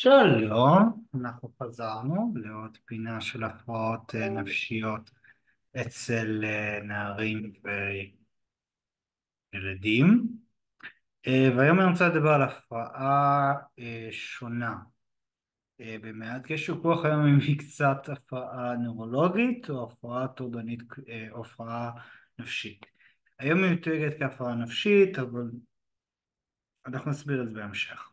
שלום, אנחנו חזרנו לעוד פינה של הפרעות נפשיות אצל נערים וילדים. והיום אני רוצה לדבר על הפרעה שונה במעט. יש ויכוח היום אם היא קצת הפרעה נוירולוגית או הפרעה טורדנית או הפרעה נפשית. היום היא מתויגת כהפרעה נפשית, אבל אנחנו נסביר את זה בהמשך.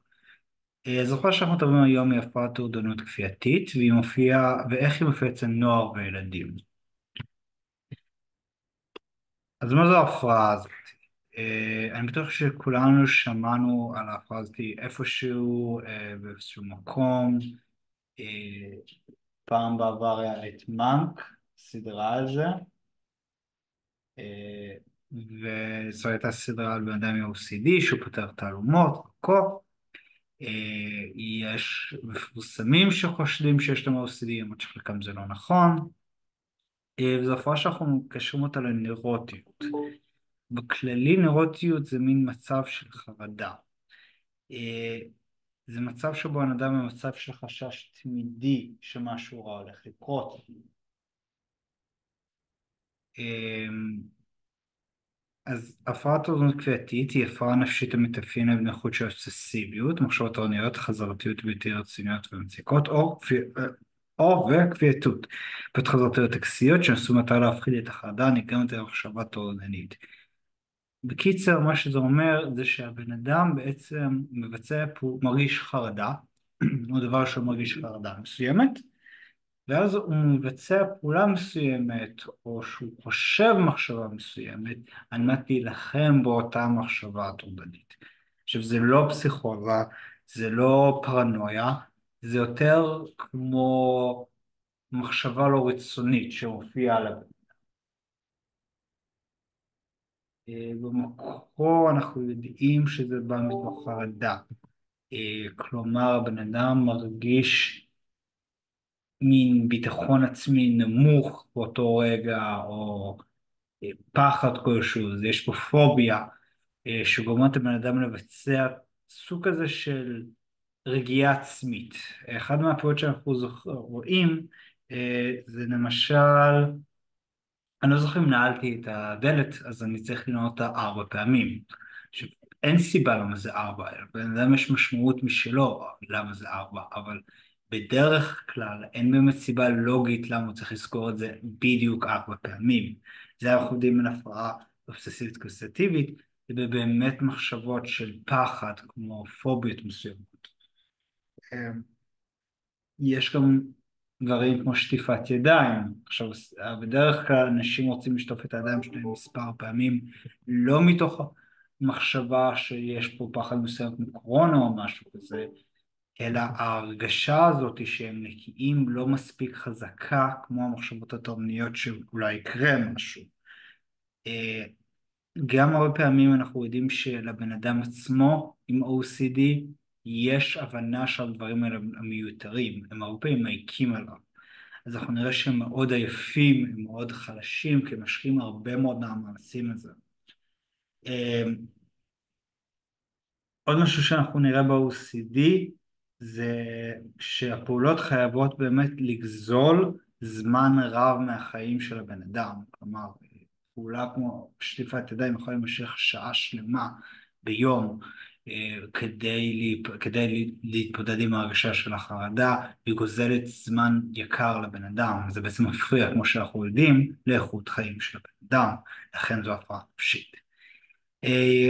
זוכר שאנחנו מדברים היום היא הפרעת טורדנות כפייתית, והיא מופיעה, ואיך היא מופיעה אצל נוער וילדים. אז מה זו ההפרעה הזאת? אני בטוח שכולנו שמענו על ההפרעה הזאת איפשהו, באיזשהו מקום. אה, פעם בעבר היה את מאנק, סדרה על זה, אה, וזו הייתה סדרה על בן אדם עם OCD שהוא פותר תעלומות, קוף. יש מפורסמים שחושדים שיש להם OCD, למרות שחלקם זה לא נכון. וזו הפרעה שאנחנו מקשרים אותה לנוירוטיות. בכללי נוירוטיות זה מין מצב של חרדה. אה, זה מצב שבו האדם במצב של חשש תמידי שמשהו רע הולך לקרות. אה, אז הפרעת אורדנות כפייתית היא הפרעה נפשית המתאפיינת בנכות של אובססיביות, מחשבות תורניות, חזרתיות בלתי רציניות ומציקות, או וכפייתות, חזרתיות טקסיות שנשאו מטרה להפחיד את החרדה הנגרמת על מחשבה טורדנית. בקיצר, מה שזה אומר זה שהבן אדם בעצם מרגיש חרדה, או דבר שהוא מרגיש חרדה מסוימת, ואז הוא מבצע פעולה מסוימת, או שהוא חושב מחשבה מסוימת, על מנת להילחם באותה מחשבה הטורדנית. עכשיו, זה לא פסיכוזה, זה לא פרנויה, זה יותר כמו מחשבה לא רצונית שמופיעה עליו. במקור אנחנו יודעים שזה בא מתוך חרדה. כלומר, הבן אדם מרגיש מין ביטחון עצמי נמוך באותו רגע, או פחד כלשהו, אז יש פה פוביה שגורמת לבן אדם לבצע סוג כזה של רגיעה עצמית. אחד מהפעולות שאנחנו רואים זה למשל, אני לא זוכר אם נעלתי את הדלת, אז אני צריך לנעול אותה 4 פעמים. עכשיו, אין סיבה למה זה 4, לבן אדם יש משמעות משלו למה זה 4, אבל בדרך כלל אין באמת סיבה לוגית למה הוא צריך לזכור את זה בדיוק 4 פעמים. זה אנחנו יודעים מן הפרעה אובססיבית קונסטרוקטיבית, זה באמת מחשבות של פחד, כמו פוביות מסוימות. יש גם דברים כמו שטיפת ידיים. עכשיו, בדרך כלל אנשים רוצים לשטוף את הידיים שלהם מספר פעמים, לא מתוך מחשבה שיש פה פחד מסוים כמו קורונה או משהו כזה, אלא ההרגשה הזאת שהם נקיים לא מספיק חזקה כמו המחשבות התורניות שאולי יקרה משהו. אה, גם הרבה פעמים אנחנו יודעים שלבן אדם עצמו עם OCD יש הבנה שהדברים האלה הם מיותרים, הם הרבה פעמים מעיקים עליו. אז אנחנו נראה שהם מאוד עייפים, הם מאוד חלשים, כי הם משקיעים הרבה מאוד מהמאמצים לזה. עוד משהו שאנחנו נראה ב-OCD זה שהפעולות חייבות באמת לגזול זמן רב מהחיים של הבן אדם. כלומר, פעולה כמו שטיפת ידיים יכולה להימשך שעה שלמה ביום כדי להתמודד עם ההרגשה של החרדה, היא גוזלת זמן יקר לבן אדם. זה בעצם מפריע, כמו שאנחנו יודעים, לאיכות חיים של הבן אדם, לכן זו הפרעה נפשית.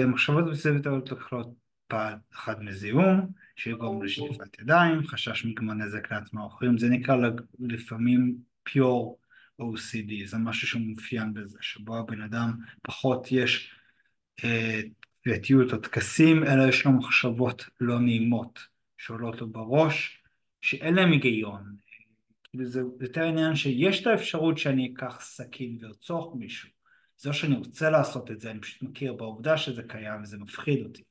מחשבות בסביבת העלות יכולות פחד מזיהום, שיגרום לשטיפת ידיים, חשש מגמר נזק לעצמם האחרים, זה נקרא לפעמים pure OCD, זה משהו שמאופיין בזה, שבו הבן אדם פחות יש תביעתיות או טקסים, אלא יש לו מחשבות לא נעימות שעולות לו בראש, שאין להם היגיון. כאילו זה יותר עניין שיש את האפשרות שאני אקח סכין וארצוח מישהו. זה לא שאני רוצה לעשות את זה, אני פשוט מכיר בעובדה שזה קיים וזה מפחיד אותי.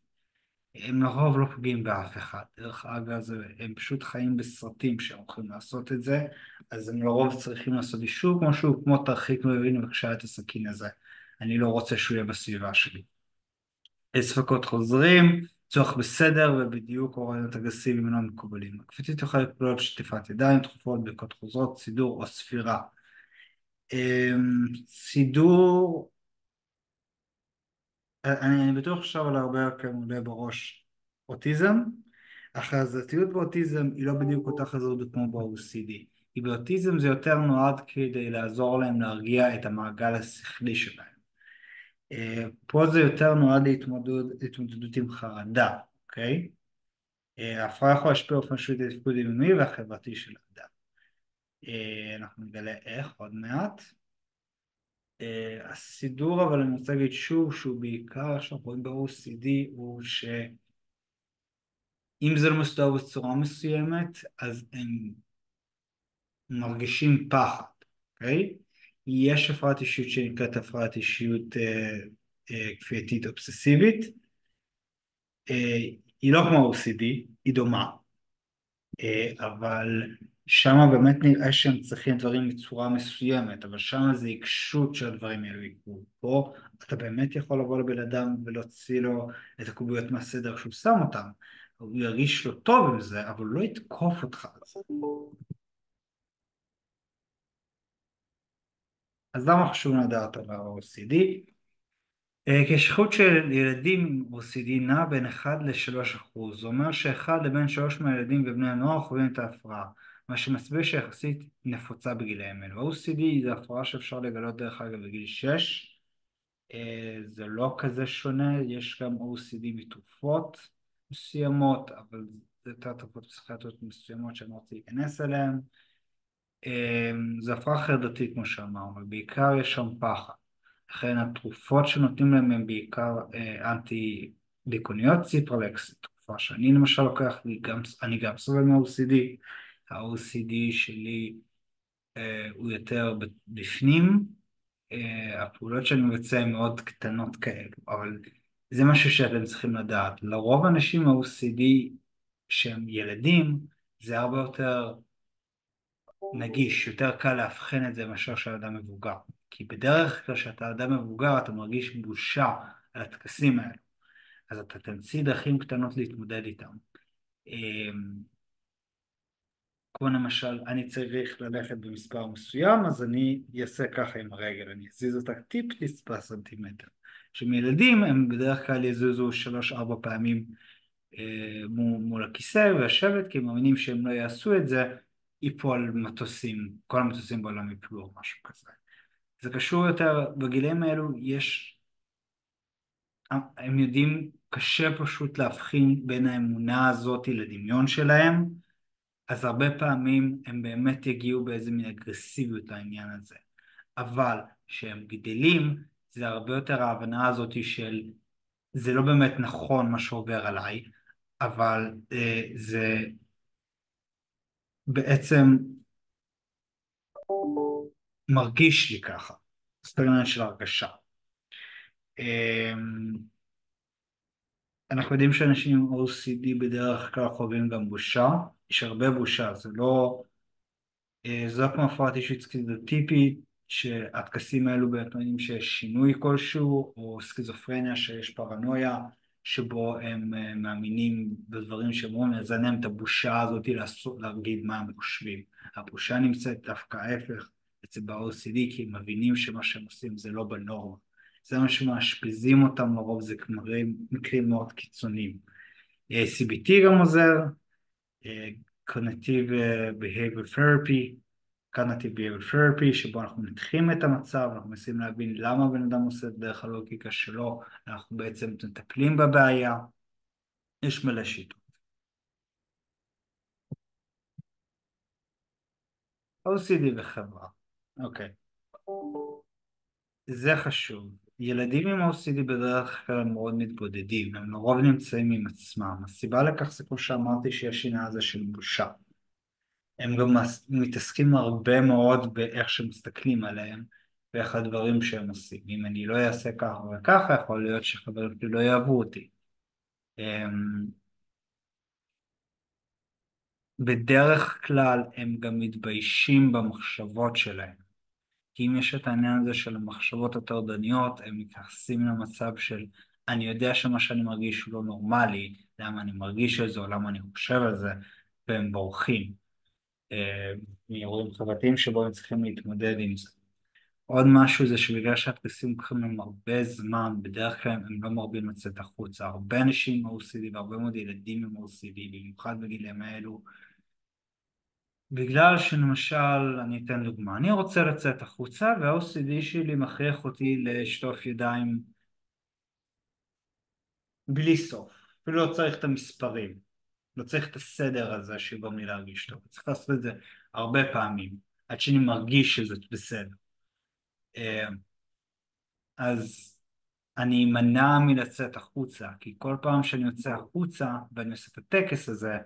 הם לרוב לא פוגעים באף אחד. דרך אגב, הם פשוט חיים בסרטים שהם הולכים לעשות את זה, אז הם לרוב צריכים לעשות אישור משהו כמו תרחיק מבין בבקשה את הסכין הזה. אני לא רוצה שהוא יהיה בסביבה שלי. ספקות חוזרים, צורך בסדר ובדיוק או רעיונות אגרסיביים לא מקובלים. הקפיצות יכולה לכלול שטיפת ידיים תכופות, בדיקות חוזרות, סידור או ספירה. סידור, אני בטוח עכשיו על הרבה כאן עולה בראש אוטיזם. החזרתיות באוטיזם היא לא בדיוק אותה חזרתיות כמו ב-OCD. כי באוטיזם זה יותר נועד כדי לעזור להם להרגיע את המעגל השכלי שלהם. פה זה יותר נועד להתמודדות עם חרדה, אוקיי? ההפרעה יכולה להשפיע באופן משמעותי על התפקוד היומי והחברתי של האדם. אנחנו נגלה איך עוד מעט. הסידור, אבל אני רוצה להגיד שוב שהוא בעיקר שאנחנו רואים ב-OCD הוא שאם זה לא מסודר בצורה מסוימת אז הם מרגישים פחד, אוקיי? יש הפרעת אישיות שנקראת הפרעת אישיות כפייתית אובססיבית. היא לא כמו OCD, היא דומה. אבל שם באמת נראה שהם צריכים דברים בצורה מסוימת, אבל שם זה עיקשות שהדברים האלו יקרו. פה אתה באמת יכול לבוא לבן אדם ולהוציא לו את הקוביות מהסדר שהוא שם אותם. הוא ירגיש לא טוב עם זה, אבל הוא לא יתקוף אותך על זה. אז למה חשוב לדעת על ה-OCD? כי השכיחות של ילדים עם OCD נע בין 1 ל-3%. זה אומר שאחד לבין 3 מהילדים ובני הנוער חווים את ההפרעה, מה שמצביע שיחסית נפוצה בגילאים אלו. OCD זה הפרעה שאפשר לגלות דרך אגב בגיל 6. זה לא כזה שונה, יש גם OCD מתרופות מסוימות, אבל זה יותר תרופות פסיכיאטריות מסוימות שאני לא רוצה להיכנס אליהן. זה הפרעה חרדתית כמו שאמרנו, אבל בעיקר יש שם פחד. לכן התרופות שנותנים להם הן בעיקר אנטי דיכאוניות, ציפרלקס, תרופה שאני למשל לוקח, אני גם סובל מה-OCD. ה-OCD שלי הוא יותר בפנים, הפעולות שאני מבצע הן מאוד קטנות כאלו, אבל זה משהו שאתם צריכים לדעת. לרוב אנשים עם ה-OCD שהם ילדים, זה הרבה יותר נגיש, יותר קל לאבחן את זה מאשר של אדם מבוגר. כי בדרך כלל כשאתה אדם מבוגר אתה מרגיש בושה על הטקסים האלה. אז אתה תמציא דרכים קטנות להתמודד איתם. כמו למשל, אני צריך ללכת במספר מסוים, אז אני אעשה ככה עם הרגל, אני אזיז אותה טיפ-טיפ בסנטימטר. שמילדים הם בדרך כלל יזוזו 3-4 פעמים מול הכיסא וישבת, כי הם מאמינים שהם לא יעשו את זה, ייפול מטוסים, כל המטוסים בעולם ייפלו או משהו כזה. זה קשור יותר, בגילאים האלו יש, הם יודעים, קשה פשוט להבחין בין האמונה הזאת לדמיון שלהם, אז הרבה פעמים הם באמת יגיעו באיזה מין אגרסיביות לעניין הזה. אבל כשהם גדלים, זה הרבה יותר ההבנה הזאת של זה לא באמת נכון מה שעובר עליי, אבל זה בעצם מרגיש לי ככה, זה עניין של הרגשה. אנחנו יודעים שאנשים עם OCD בדרך כלל חווים גם בושה, יש הרבה בושה, זה לא כמו הפרעת אישית סכיזוטיפית, שהטקסים האלו באמת שיש שינוי כלשהו, או סכיזופרניה שיש פרנויה, שבו הם מאמינים בדברים שאומרים, לזן להם את הבושה הזאת להגיד מה הם חושבים. הבושה נמצאת דווקא ההפך אצל ב-OCD, כי הם מבינים שמה שהם עושים זה לא בנורמה. זה מה שמאשפזים אותם לרוב, זה מקרים מאוד קיצוניים. CBT גם עוזר, Cognitive Behavior Therapy, Cognitive Behavior Therapy, שבו אנחנו מנתחים את המצב, אנחנו מנסים להבין למה בן אדם עושה את דרך הלוגיקה שלו, אנחנו בעצם מטפלים בבעיה, יש מלא שיטות. OCD וחברה, אוקיי. זה חשוב. ילדים עם OCD בדרך כלל מאוד מתבודדים, הם לרוב נמצאים עם עצמם. הסיבה לכך זה כמו שאמרתי שיש עניין הזה של בושה. הם גם מתעסקים הרבה מאוד באיך שמסתכלים עליהם ואיך הדברים שהם עושים. אם אני לא אעשה ככה וככה, יכול להיות שחברים שלי לא יאהבו אותי. בדרך כלל הם גם מתביישים במחשבות שלהם. כי אם יש את העניין הזה של המחשבות הטרדניות, הם מתייחסים למצב של אני יודע שמה שאני מרגיש הוא לא נורמלי, למה אני מרגיש את זה או למה אני חושב על זה, והם בורחים מאירועים חברתיים שבו הם צריכים להתמודד עם זה. עוד משהו זה שבגלל שהטקסים לוקחים להם הרבה זמן, בדרך כלל הם לא מרבים לצאת החוצה. הרבה אנשים עם OCD והרבה מאוד ילדים עם OCD, במיוחד בגילים האלו, בגלל שלמשל, אני אתן דוגמה, אני רוצה לצאת החוצה וה-OCD שלי מכריח אותי לשטוף ידיים בלי סוף, אפילו לא צריך את המספרים, לא צריך את הסדר הזה שיגרום לי להרגיש טוב, צריך לעשות את זה הרבה פעמים, עד שאני מרגיש שזה בסדר. אה, אז אני אמנע מלצאת החוצה, כי כל פעם שאני יוצא החוצה ואני עושה את הטקס הזה,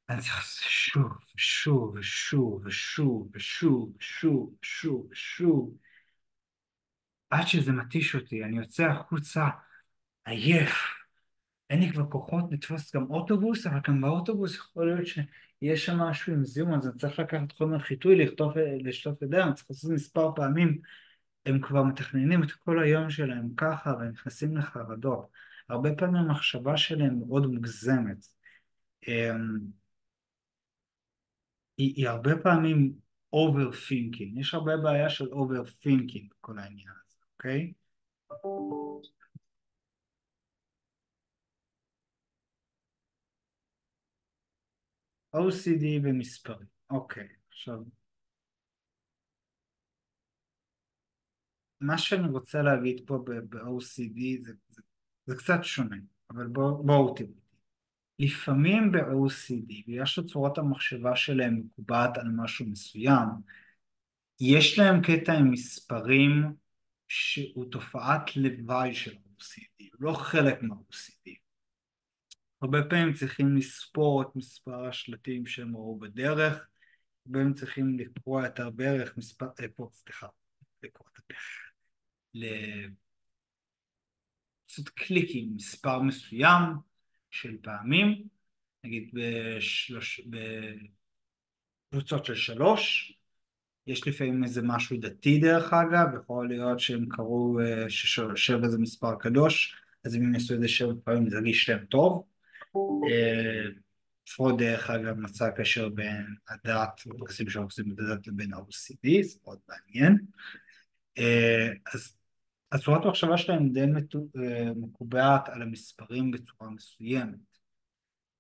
אני צריך לעשות שוב ושוב ושוב ושוב ושוב ושוב ושוב ושוב עד שזה מתיש אותי, אני יוצא החוצה עייף, אין לי כבר כוחות לתפוס גם אוטובוס, אבל גם באוטובוס יכול להיות שיש שם משהו עם זיהום, אז אני צריך לקחת חומר חיטוי, לשטוף ידיים, אני צריך לעשות מספר פעמים, הם כבר מתכננים את כל היום שלהם ככה, והם נכנסים לחרדות. הרבה פעמים המחשבה שלהם מאוד מוגזמת. אמ, היא הרבה פעמים overthinking, יש הרבה בעיה של overthinking בכל העניין הזה, אוקיי? OCD ומספרים, אוקיי, עכשיו, מה שאני רוצה להגיד פה ב-OCD זה קצת שונה, אבל בואו תראו. לפעמים ב-OCD, בגלל שצורת המחשבה שלהם מקובעת על משהו מסוים, יש להם קטע עם מספרים שהוא תופעת לוואי של OCD, הוא לא חלק מה-OCD. הרבה פעמים צריכים לספור את מספר השלטים שהם ראו בדרך, הרבה פעמים צריכים לקרוא את הברך, סליחה, לקרוא את הברך, לעשות קליקים, מספר מסוים של פעמים, נגיד בקבוצות של 3, יש לפעמים איזה משהו דתי דרך אגב, יכול להיות שהם קראו ששבע זה מספר קדוש, אז אם הם יעשו את זה 7 פעמים זה ירגיש להם טוב. פרוד דרך אגב מצא קשר בין הדת, בטקסים שעושים את הדת לבין ה-OCD, זה מאוד מעניין. אז הצורת המחשבה שלהם די מקובעת על המספרים בצורה מסוימת.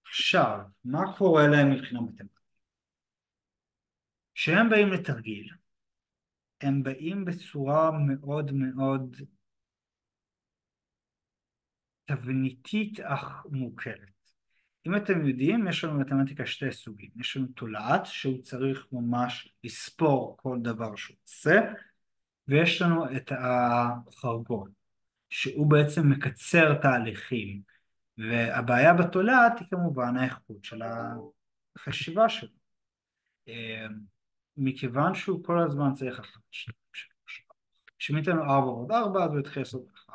עכשיו, מה קורה להם מבחינה מתמטית? כשהם באים לתרגיל, הם באים בצורה מאוד מאוד תבניתית אך מוכרת. אם אתם יודעים, יש לנו מתמטיקה שתי סוגים. יש לנו תולעת שהוא צריך ממש לספור כל דבר שהוא עושה, ויש לנו את החרגול, שהוא בעצם מקצר תהליכים. והבעיה בתולעת היא כמובן האיכות של החשיבה שלו. מכיוון שהוא כל הזמן צריך 1, 2, 3. כשמיתן לו 4 ועוד 4, אז הוא יתחיל לעשות 1,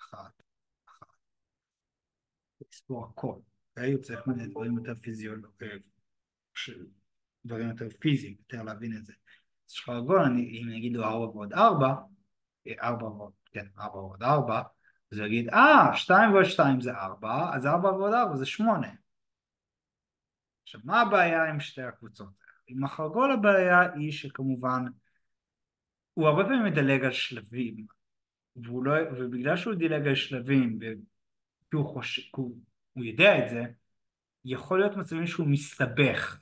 1, 1. לספור הכל. הוא צריך דברים יותר פיזיולוגיים, דברים יותר פיזיים, יותר להבין את זה. אז יש לך עגול, אם נגיד לו 4 ועוד 4, 4 ועוד, כן, 4 ועוד 4, אז הוא יגיד, 2 ועוד 2 זה 4, אז 4 ועוד 4 זה 8. עכשיו, מה הבעיה עם שתי הקבוצות? עם החרגול הבעיה היא שכמובן, הוא הרבה פעמים מדלג על שלבים, ובגלל שהוא דילג על שלבים, הוא יודע את זה, יכול להיות מצבים שהוא מסתבך,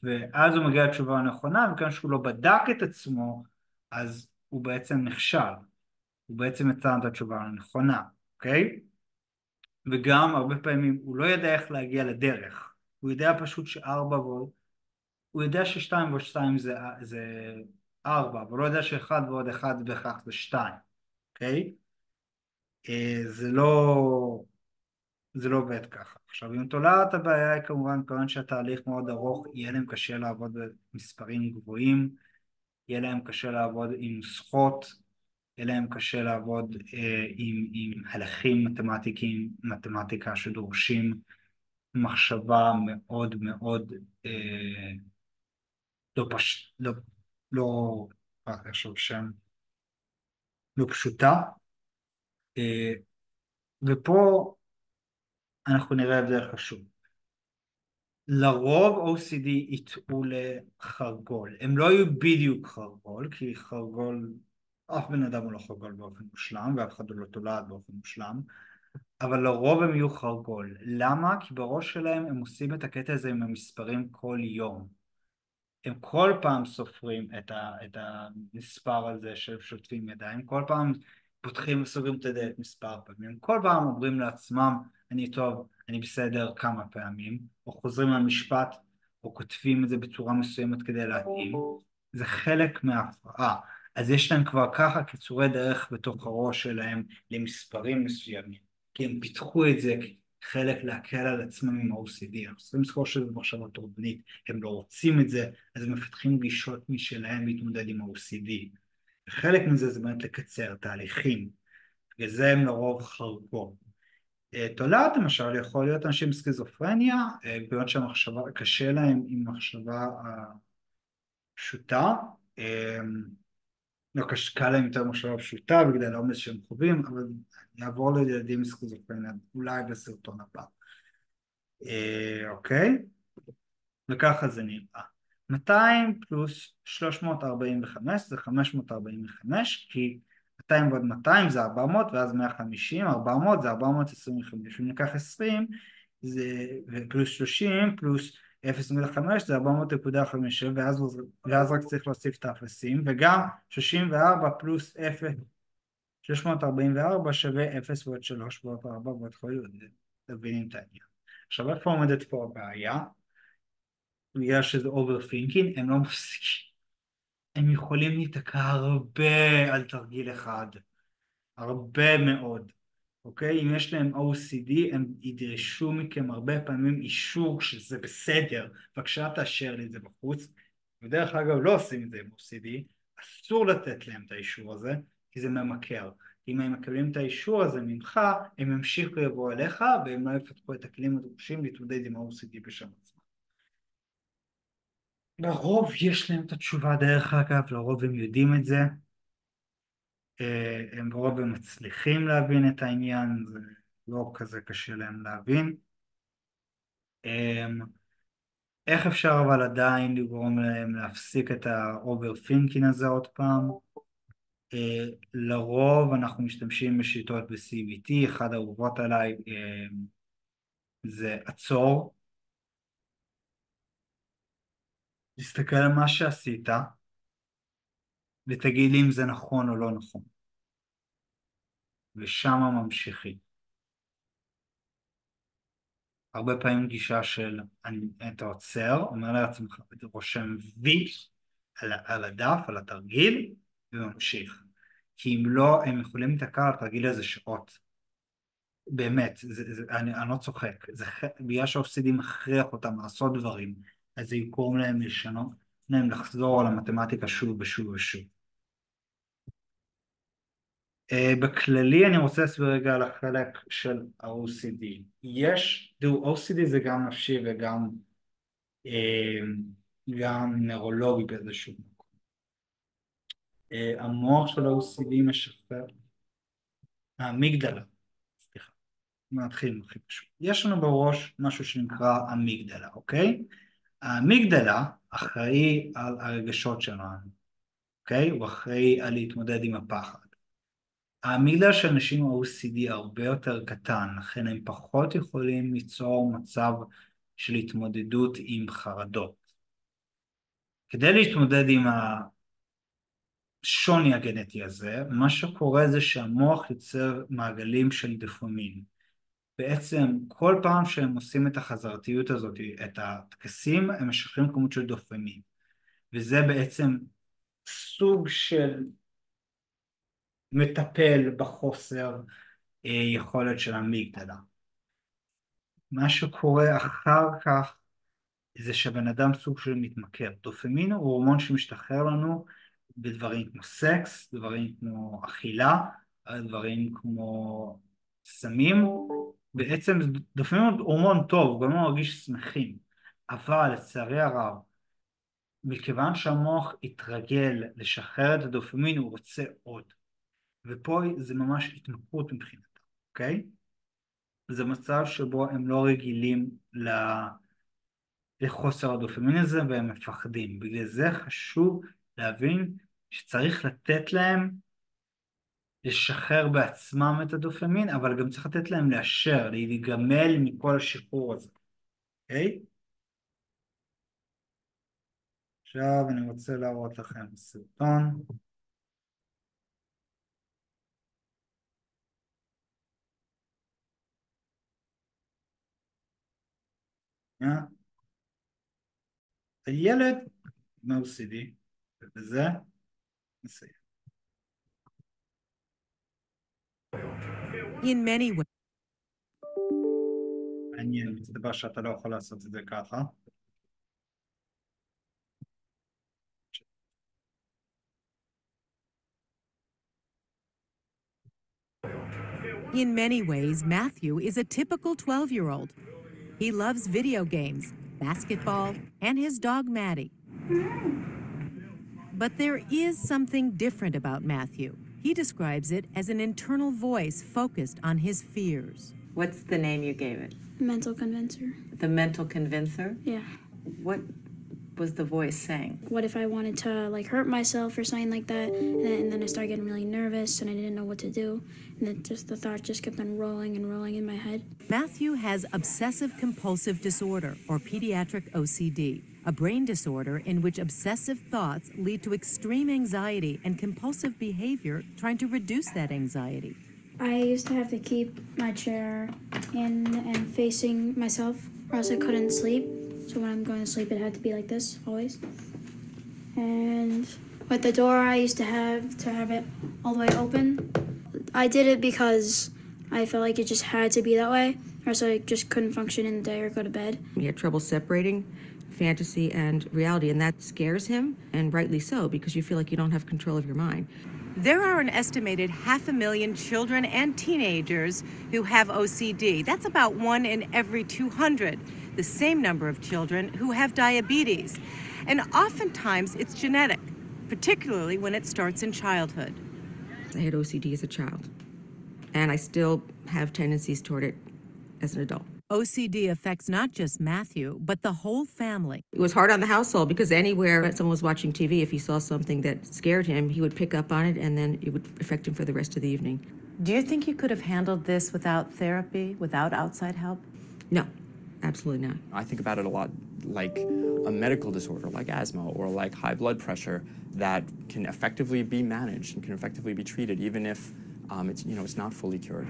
ואז הוא מגיע לתשובה הנכונה, וכאן שהוא לא בדק את עצמו, אז הוא בעצם נכשל, הוא בעצם יצא את התשובה הנכונה, אוקיי? וגם הרבה פעמים הוא לא יודע איך להגיע לדרך, הוא יודע פשוט שארבע ועוד, הוא יודע ששתיים ועוד שתיים זה 4, אבל לא יודע שאחד ועוד אחד בהכרח זה 2, אוקיי? זה לא עובד ככה. עכשיו, עם תולעת הבעיה היא כמובן, כמובן שהתהליך מאוד ארוך, יהיה להם קשה לעבוד במספרים גבוהים, יהיה להם קשה לעבוד עם נוסחות, יהיה להם קשה לעבוד עם הלכים מתמטיקה שדורשים מחשבה מאוד מאוד לא לא, איך שם, לא פשוטה, אה, ופה אנחנו נראה הבדל חשוב. לרוב OCD יטעו לחרגול. הם לא יהיו בדיוק חרגול, כי חרגול, אף בן אדם הוא לא חרגול באופן מושלם, ואף אחד לא תולד באופן מושלם, אבל לרוב הם יהיו חרגול. למה? כי בראש שלהם הם עושים את הקטע הזה עם המספרים כל יום. הם כל פעם סופרים את המספר הזה של שוטפים ידיים, כל פעם פותחים וסוגרים את הדלת מספר פעמים, כל פעם אומרים לעצמם אני טוב, אני בסדר כמה פעמים, או חוזרים למשפט, או כותבים את זה בצורה מסוימת כדי להתאים, זה חלק מההפרעה. אז יש להם כבר ככה קיצורי דרך בתוך הראש שלהם למספרים מסוימים, כי הם פיתחו את זה כחלק להקל על עצמם עם ה-OCD. אנחנו צריכים לזכור שזה מחשבה תורבנית, הם לא רוצים את זה, אז הם מפתחים גישות משלהם להתמודד עם ה-OCD. וחלק מזה זה באמת לקצר תהליכים, בגלל זה הם לרוב חרגו. תולעת למשל יכול להיות אנשים עם סכיזופרניה, בגלל שהמחשבה, קשה להם עם מחשבה פשוטה, לא קל להם יותר מחשבה פשוטה בגלל העומס שהם חווים, אבל אני אעבור לילדים עם סכיזופרניה אולי בסרטון הבא. אוקיי? וככה זה נראה. 200 פלוס 345 זה 545, כי 200 ועוד 200 זה 400 ואז 150, 400 זה 425, אם ניקח 20 זה פלוס 30 פלוס 0.5 זה 400.5, ואז רק צריך להוסיף את האפסים, וגם 34 פלוס 0 344 שווה 0 ועוד 3 ועוד 4 ועוד כל זה, תבינים את העניין. עכשיו איפה עומדת פה הבעיה? בגלל שזה overthinking, הם לא מפסיקים. הם יכולים להיתקע הרבה על תרגיל אחד, הרבה מאוד, אוקיי? אם יש להם OCD, הם ידרשו מכם הרבה פעמים אישור שזה בסדר, בבקשה תאשר לי את זה בחוץ, ודרך אגב לא עושים את זה עם OCD, אסור לתת להם את האישור הזה, כי זה ממכר. אם הם מקבלים את האישור הזה ממך, הם ימשיכו לבוא אליך, והם לא יפתחו את הכלים הדרושים להתמודד עם ה-OCD בשם עצמם. לרוב יש להם את התשובה דרך אגב, לרוב הם יודעים את זה, הם לרוב הם מצליחים להבין את העניין, זה לא כזה קשה להם להבין. איך אפשר אבל עדיין לגרום להם להפסיק את ה-overthinking הזה עוד פעם? לרוב אנחנו משתמשים בשיטות ב-CBT, אחד האהובות עליי זה עצור, תסתכל על מה שעשית ותגיד לי אם זה נכון או לא נכון, ושם ממשיכים. הרבה פעמים גישה של אתה עוצר, אומר לעצמך, אתה רושם וי על הדף, על התרגיל, וממשיך. כי אם לא, הם יכולים להתקע על התרגיל הזה שעות. באמת, אני לא צוחק. בגלל שהאופסידי מכריח אותם לעשות דברים, אז זה יקרום להם לשנות, להם לחזור על המתמטיקה שוב ושוב ושוב. בכללי אני רוצה להסביר רגע על החלק של ה-OCD. תראו, OCD זה גם נפשי וגם גם נוירולוגי באיזשהו מקום. המוח של ה-OCD משחרר, האמיגדלה, סליחה, נתחיל הכי פשוט. יש לנו בראש משהו שנקרא אמיגדלה, אוקיי? האמיגדלה אחראי על הרגשות שלנו, אוקיי? הוא אחראי על להתמודד עם הפחד. האמיגדלה של אנשים עם OCD הרבה יותר קטן, לכן הם פחות יכולים ליצור מצב של התמודדות עם חרדות. כדי להתמודד עם השוני הגנטי הזה, מה שקורה זה שהמוח יוצר מעגלים של דופמין. בעצם כל פעם שהם עושים את החזרתיות הזאת, את הטקסים, הם משחררים כמות של דופמין. וזה בעצם סוג של מטפל בחוסר יכולת של המיגדלה. מה שקורה אחר כך זה שבן אדם סוג של מתמכר. דופמין הוא הורמון שמשתחרר לנו בדברים כמו סקס, דברים כמו אכילה, דברים כמו סמים. בעצם דופמין הוא הורמון טוב, הוא גם לא מרגיש שמחים, אבל לצערי הרב, מכיוון שהמוח התרגל לשחרר את הדופמין, הוא רוצה עוד. ופה זה ממש התמכרות מבחינתם, אוקיי? זה מצב שבו הם לא רגילים לחוסר הדופמין הזה והם מפחדים. בגלל זה חשוב להבין שצריך לתת להם לשחרר בעצמם את הדופמין, אבל גם צריך לתת להם לאשר, להיגמל מכל השחרור הזה, אוקיי? עכשיו אני רוצה להראות לכם סרטון. הילד מ-OCD, ובזה נסיים. In many ways. מעניין, מסתבר שאתה לא יכול לעשות את זה ככה. In many ways, Matthew is a typical 12-year-old. He loves video games, basketball, and his dog Maddie. But there is something different about Matthew. He describes it as an internal voice focused on his fears. What's the name you gave it? Mental convincer. The mental convincer? Yeah. What was the voice saying? What if I wanted to like hurt myself or something like that, and then I started getting really nervous and I didn't know what to do, and then just the thought just kept on rolling and rolling in my head. Matthew has obsessive-compulsive disorder, or pediatric OCD, a brain disorder in which obsessive thoughts lead to extreme anxiety and compulsive behavior trying to reduce that anxiety. I used to have to keep my chair in and facing myself, or else I couldn't sleep. So when I'm going to sleep, it had to be like this, always. And with the door, I used to have it all the way open. I did it because I felt like it just had to be that way, or else I just couldn't function in the day or go to bed. He had trouble separating fantasy and reality, and that scares him, and rightly so, because you feel like you don't have control of your mind. There are an estimated 500,000 children and teenagers who have OCD. That's about 1 in every 200. The same number of children who have diabetes. And oftentimes it's genetic, particularly when it starts in childhood. I had OCD as a child, and I still have tendencies toward it as an adult. OCD affects not just Matthew, but the whole family. It was hard on the household because anywhere someone was watching TV, if he saw something that scared him, he would pick up on it, and then it would affect him for the rest of the evening. Do you think you could have handled this without therapy, without outside help? No, absolutely not. I think about it a lot like a medical disorder like asthma or like high blood pressure that can effectively be managed and can effectively be treated even if it's not fully cured.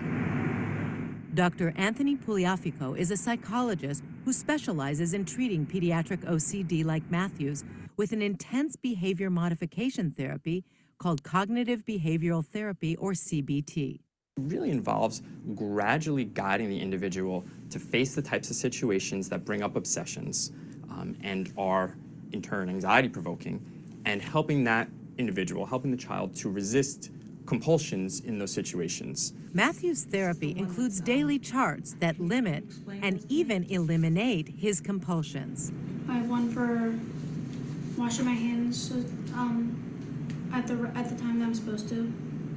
Dr. Anthony Pugliafico is a psychologist who specializes in treating pediatric OCD like Matthew's with an intense behavior modification therapy called cognitive behavioral therapy, or CBT. It really involves gradually guiding the individual to face the types of situations that bring up obsessions and are, in turn, anxiety-provoking, and helping that individual, helping the child to resist compulsions in those situations. Matthew's therapy includes daily charts that limit and even eliminate his compulsions. I have one for washing my hands at the time that I'm supposed to,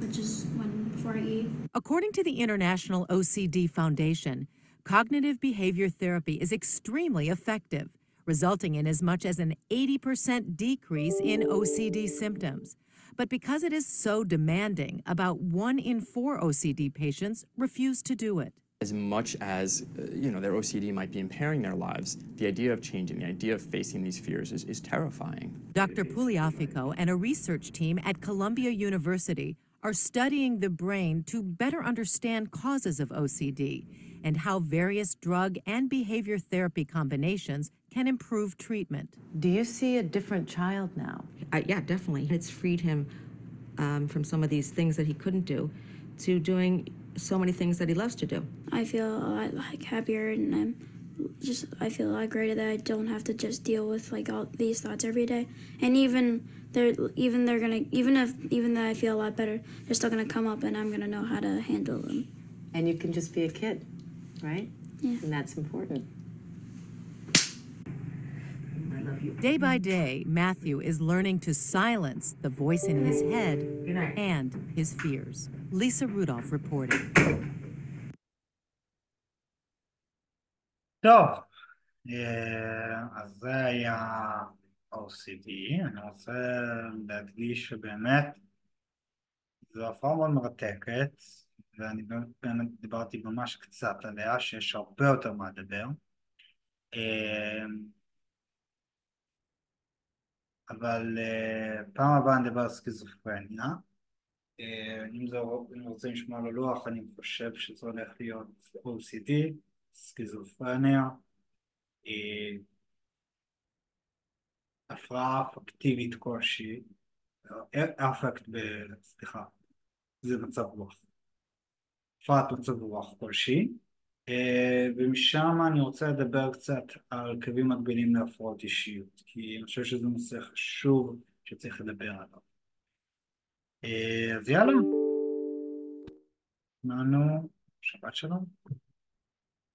which is before I eat. According to the International OCD Foundation, cognitive behavior therapy is extremely effective, resulting in as much as an 80% decrease in OCD symptoms. But because it is so demanding, about 1 in 4 OCD patients refuse to do it. As much as their OCD might be impairing their lives, the idea of changing, the idea of facing these fears is terrifying. Dr. Pugliafico and a research team at Columbia University are studying the brain to better understand causes of OCD and how various drug and behavior therapy combinations can improve treatment. Do you see a different child now? Yeah, definitely. It's freed him from some of these things that he couldn't do to doing so many things that he loves to do. I feel a lot happier, and I feel a lot greater that I don't have to just deal with all these thoughts every day. And even that I feel a lot better, they're still gonna come up, and I'm gonna know how to handle them. And you can just be a kid, right? Yeah. And that's important. I love Day by day, Matthew is learning to silence the voice in his head and his fears. Lisa Rudolph reporting. טוב, אז זה היה OCD. אני רוצה להדגיש שבאמת זו הפרעה מאוד מרתקת, ואני באמת דיברתי ממש קצת עליה, שיש הרבה יותר מה לדבר. אבל פעם הבאה נדבר על סכיזופרניה. אם רוצים לשמוע על הלוח, אני חושב שזה הולך להיות OCD, סכיזופרניה, הפרעה אפקטיבית כלשהי, סליחה, זה מצב רוח, הפרעת מצב רוח כלשהי, ומשם אני רוצה לדבר קצת על קווים מקבילים להפרעות אישיות, כי אני חושב שזה נושא חשוב שצריך לדבר עליו. אז יאללה, שמענו, שבת שלום.